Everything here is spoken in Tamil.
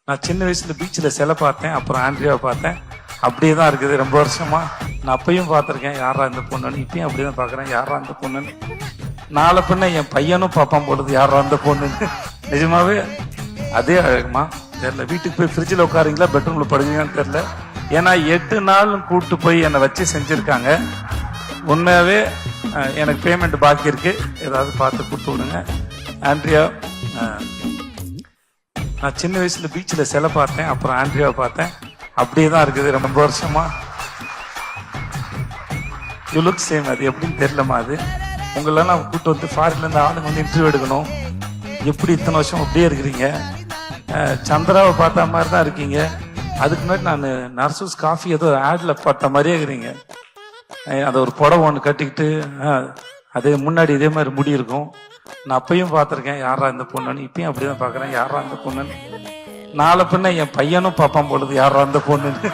நான் சின்ன வயசுல பீச்சில் சிலை பார்த்தேன், அப்புறம் ஆண்ட்ரியாவை பார்த்தேன். அப்படியே தான் இருக்குது ரொம்ப வருஷமா. நான் அப்பயும் பார்த்துருக்கேன் யாரா இந்த பொண்ணுன்னு, இப்பயும் அப்படியே தான் பார்க்குறேன் யாரா இந்த பொண்ணுன்னு. நாளை பின்ன என் பையனும் பாப்பான் போடுது யாரா இந்த பொண்ணுன்னு. நிஜமாவே அதே அழகுமா தெரியல. வீட்டுக்கு போய் ஃப்ரிட்ஜில் உட்காருங்களா பெட்ரூமில் படுங்கன்னு தெரியல. ஏன்னா 8 நாள் கூப்பிட்டு போய் என்னை வச்சு செஞ்சுருக்காங்க. உண்மையாகவே எனக்கு பேமெண்ட் பாக்கி இருக்கு, ஏதாவது பார்த்து கொடுத்து விடுங்க. ஆண்ட்ரியா, நான் சின்ன வயசுல பீச்சில் சிலை பார்த்தேன், அப்புறம் ஆண்ட்ரியாவை பார்த்தேன். அப்படியே தான் இருக்குது ரொம்ப வருஷமா. You look same. அது எப்படின்னு தெரியலமா. அது உங்களெல்லாம் கூப்பிட்டு வந்து ஃபாரின்லேருந்து ஆளுங்க வந்து இன்டர்வியூ எடுக்கணும். எப்படி இத்தனை வருஷம் அப்படியே இருக்கிறீங்க? சந்திராவை பார்த்த மாதிரி தான் இருக்கீங்க. அதுக்கு முன்னாடி நான் நர்சூஸ் காஃபி ஏதோ ஆட்ல பார்த்த மாதிரியே இருக்கிறீங்க. அதை ஒரு புடவை ஒன்று கட்டிக்கிட்டு அதே முன்னாடி இதே மாதிரி முடி இருக்கும். நான் அப்பயும் பார்த்துருக்கேன் யாரா இந்த பொண்ணுன்னு, இப்பயும் அப்படிதான் பார்க்குறேன் யாரா இந்த பொண்ணுன்னு. நாளை பின்ன என் பையனும் பாப்பான் போடுது யாரா இந்த பொண்ணுன்னு.